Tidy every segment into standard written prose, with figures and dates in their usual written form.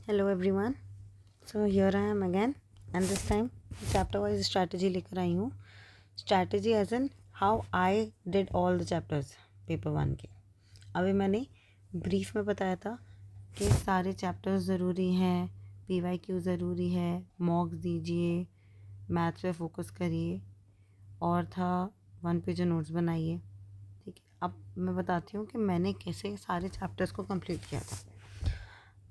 Hello everyone. So here I am again and this time chapter wise strategy लेकर आई हूँ। Strategy as an how I did all the chapters paper 1 के। अभी मैंने brief में बताया था कि सारे चैप्टर्स ज़रूरी हैं, PYQ ज़रूरी है, मॉक्स दीजिए, मैथ्स पे फोकस करिए और था 1 पेज नोट्स बनाइए। ठीक है, अब मैं बताती हूँ कि मैंने कैसे सारे चैप्टर्स को कंप्लीट किया था।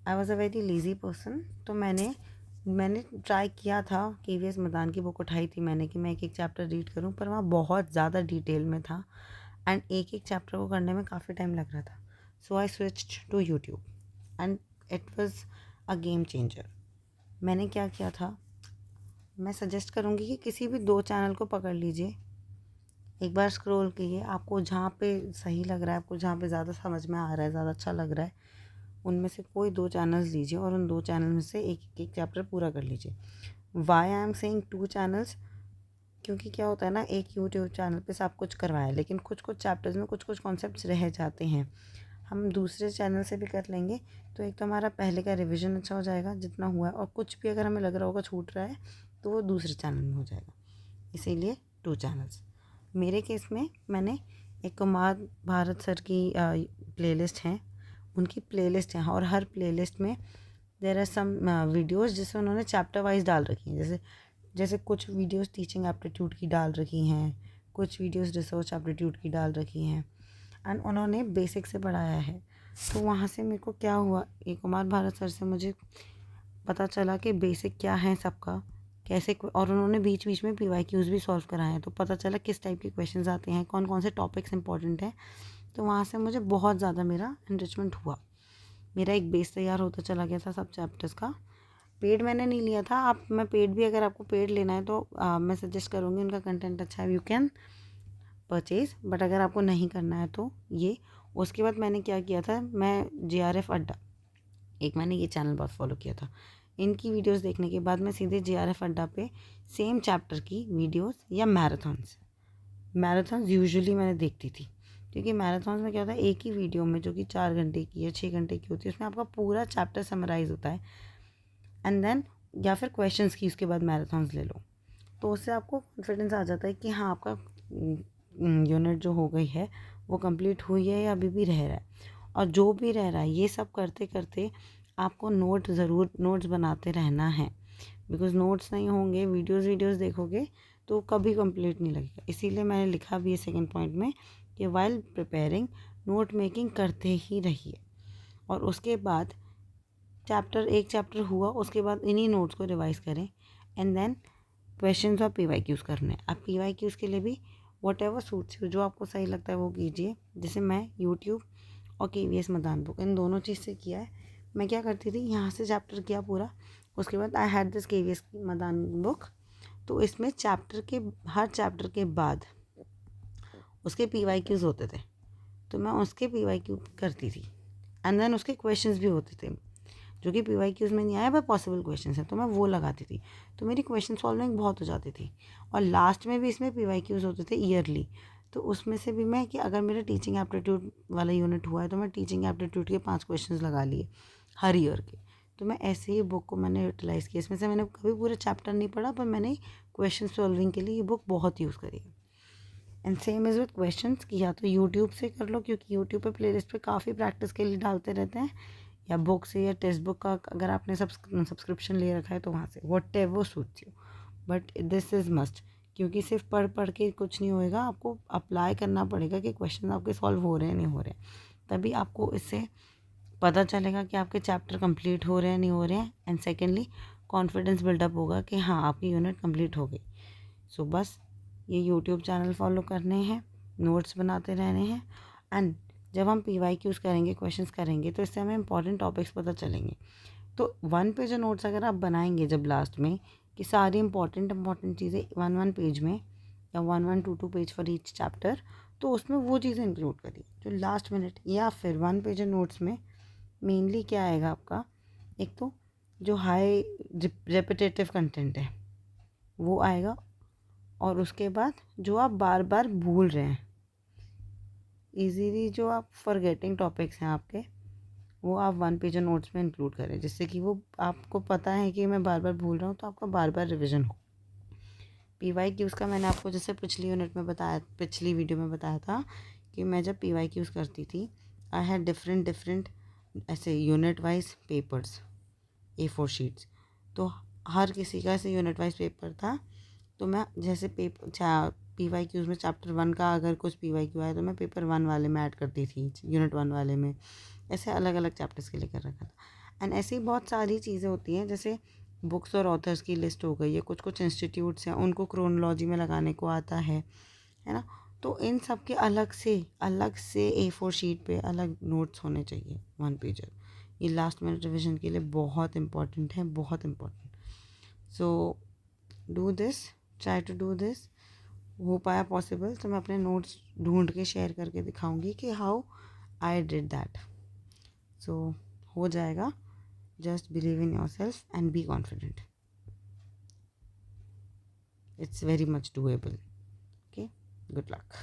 I was a very lazy person. तो मैंने ट्राई किया था, KVS मदान की बुक उठाई थी मैंने कि मैं एक एक चैप्टर रीड करूं, पर वहाँ बहुत ज़्यादा डिटेल में था एंड एक एक चैप्टर को करने में काफ़ी टाइम लग रहा था। So I switched to YouTube and it was a game changer. मैंने क्या किया था, मैं सजेस्ट करूँगी कि किसी भी 2 चैनल को पकड़ लीजिए, एक बार स्क्रॉल कीजिए, आपको जहाँ पे सही लग रहा है, आपको जहाँ पे ज़्यादा समझ में आ रहा है, ज़्यादा अच्छा लग रहा है, उनमें से कोई 2 चैनल्स लीजिए और उन 2 चैनल में से एक एक चैप्टर पूरा कर लीजिए। Why I am saying 2 channels, क्योंकि क्या होता है ना, एक यूट्यूब चैनल पे सब कुछ करवाया लेकिन कुछ कुछ चैप्टर्स में कुछ कुछ कॉन्सेप्ट्स रह जाते हैं। हम दूसरे चैनल से भी कर लेंगे तो एक तो हमारा पहले का रिवीजन अच्छा हो जाएगा जितना हुआ है, और कुछ भी अगर हमें लग रहा होगा छूट रहा है तो वो दूसरे चैनल में हो जाएगा। इसीलिए 2 चैनल्स। मेरे केस में मैंने एक कुमार भारत सर की प्लेलिस्ट हैं, उनकी प्लेलिस्ट हैं और हर प्लेलिस्ट में देयर आर सम वीडियोस जिसमें उन्होंने चैप्टर वाइज डाल रखी हैं। जैसे जैसे कुछ वीडियोस टीचिंग एप्टीट्यूड की डाल रखी हैं, कुछ वीडियोस रिसर्च एप्टीट्यूड की डाल रखी हैं एंड उन्होंने बेसिक से पढ़ाया है। तो वहाँ से मेरे को क्या हुआ, एक कुमार भारत सर से मुझे पता चला कि बेसिक क्या है सबका, कैसे, और उन्होंने बीच बीच में PYQs भी सॉल्व कराए हैं, तो पता चला किस टाइप के क्वेश्चंस आते हैं, कौन कौन से टॉपिक्स इंपॉर्टेंट हैं। तो वहाँ से मुझे बहुत ज़्यादा मेरा इन्रिचमेंट हुआ, मेरा एक बेस तैयार होता चला गया था सब चैप्टर्स का। पेड मैंने नहीं लिया था, आप मैं पेड भी, अगर आपको पेड लेना है तो मैं सजेस्ट करूँगी, उनका कंटेंट अच्छा है, यू कैन परचेज़, बट अगर आपको नहीं करना है तो ये। उसके बाद मैंने क्या किया था, मैं JRF अड्डा, एक मैंने ये चैनल बहुत फॉलो किया था, इनकी वीडियोस देखने के बाद मैं सीधे JRF अड्डा पे सेम चैप्टर की वीडियोस या मैराथन्स यूजुअली मैंने देखती थी, क्योंकि मैराथन्स में क्या होता है, एक ही वीडियो में जो कि 4 घंटे की या 6 घंटे की होती है, उसमें आपका पूरा चैप्टर समराइज होता है एंड देन, या फिर क्वेश्चंस की उसके बाद मैराथन्स ले लो, तो उससे आपको कॉन्फिडेंस आ जाता है कि हाँ, आपका यूनिट जो हो गई है वो कंप्लीट हुई है या अभी भी रह रहा है। और जो भी रह रहा है, ये सब करते करते आपको नोट्स बनाते रहना है, बिकॉज नोट्स नहीं होंगे, वीडियोस देखोगे तो कभी कंप्लीट नहीं लगेगा। इसीलिए मैंने लिखा भी है सेकंड पॉइंट में कि वाइल प्रिपेयरिंग नोट मेकिंग करते ही रहिए। और उसके बाद एक चैप्टर हुआ, उसके बाद इन्हीं नोट्स को रिवाइज करें एंड देन क्वेश्चंस और PYQs करने हैं। अब PYQs के लिए भी वट एवर सूट्स यू, जो आपको सही लगता है वो कीजिए। जैसे मैं यूट्यूब और KVS मदान बुक, इन दोनों चीज़ से किया है। मैं क्या करती थी, यहाँ से चैप्टर किया पूरा, उसके बाद I had this KVS Madan book, तो इसमें हर चैप्टर के बाद उसके PYQs होते थे, तो मैं उसके PYQ करती थी एंड देन उसके क्वेश्चंस भी होते थे जो कि PYQs में नहीं आया, पर पॉसिबल क्वेश्चंस हैं, तो मैं वो लगाती थी, तो मेरी क्वेश्चन सॉल्विंग बहुत हो जाती थी। और लास्ट में भी इसमें PYQs होते थे ईयरली, तो उसमें से भी मैं, कि अगर मेरा टीचिंग एप्टीट्यूड वाला यूनिट हुआ है तो मैं टीचिंग एप्टीट्यूड के 5 क्वेश्चन लगा लिए हर ईयर के। तो मैं ऐसे ही बुक को मैंने यूटिलाइज़ किया, इसमें से मैंने कभी पूरा चैप्टर नहीं पढ़ा, पर मैंने क्वेश्चन सॉल्विंग के लिए ये बुक बहुत यूज़ करी है। And same is with questions, कि या तो यूट्यूब से कर लो, क्योंकि यूट्यूब पे प्लेलिस्ट पे काफ़ी प्रैक्टिस के लिए डालते रहते हैं, या बुक से, या टेक्स्ट बुक का अगर आपने सब्सक्रिप्शन ले रखा है तो वहाँ से, what ever suits you, but this is must, क्योंकि सिर्फ पढ़ पढ़ के कुछ नहीं होएगा, आपको अप्लाई करना पड़ेगा कि क्वेश्चन आपके सॉल्व हो रहे हैं नहीं हो रहे हैं, तभी आपको इससे पता चलेगा कि आपके चैप्टर कंप्लीट हो रहे हैं नहीं हो रहे हैं, एंड सेकेंडली कॉन्फिडेंस बिल्डअप होगा कि हाँ, आपकी यूनिट कंप्लीट हो गई। सो बस ये यूट्यूब चैनल फॉलो करने हैं, नोट्स बनाते रहने हैं, एंड जब हम PYQs करेंगे, क्वेश्चंस करेंगे, तो इससे हमें इंपॉर्टेंट टॉपिक्स पता चलेंगे। तो 1 पेज नोट्स अगर आप बनाएंगे जब लास्ट में, कि सारी इंपॉर्टेंट चीज़ें 1 पेज में, या 2 पेज फॉर ईच चैप्टर, तो उसमें वो चीज़ें इंक्लूड करिए जो लास्ट मिनट, या फिर 1 पेज नोट्स में मेनली क्या आएगा आपका, एक तो जो हाई रेपिटेटिव कंटेंट है वो आएगा, और उसके बाद जो आप बार बार भूल रहे हैं, इजीली जो आप फॉरगेटिंग टॉपिक्स हैं आपके, वो आप 1 पेजर नोट्स में इंक्लूड करें, जिससे कि वो आपको पता है कि मैं बार बार भूल रहा हूँ, तो आपका बार बार रिविज़न हो। PYQs का मैंने आपको जैसे पिछली वीडियो में बताया था कि मैं जब PYQs करती थी, आई हैड डिफरेंट ऐसे unit wise papers, A4 sheets. तो हर किसी का ऐसे यूनिट वाइज पेपर था। तो मैं जैसे PYQs में चैप्टर 1 का अगर कुछ PYQ आया तो मैं पेपर 1 वाले में ऐड करती थी, यूनिट 1 वाले में। ऐसे अलग अलग चैप्टर्स के लिए कर रखा था। एंड ऐसी बहुत सारी चीज़ें होती हैं, जैसे बुक्स और ऑथर्स की लिस्ट हो गई है, कुछ कुछ इंस्टीट्यूट्स हैं उनको क्रोनोलॉजी में लगाने को आता है ना। तो इन सब के अलग से A4 शीट पे अलग नोट्स होने चाहिए, 1 पेजर। ये लास्ट मिनट रिविजन के लिए बहुत इंपॉर्टेंट है, बहुत important. So do this, try to do this. हो पाया पॉसिबल तो मैं अपने नोट्स ढूंढ के शेयर करके दिखाऊंगी कि हाउ आई डिड दैट। सो हो जाएगा। Just believe in your self and be confident. It's very much doable. Okay, good luck.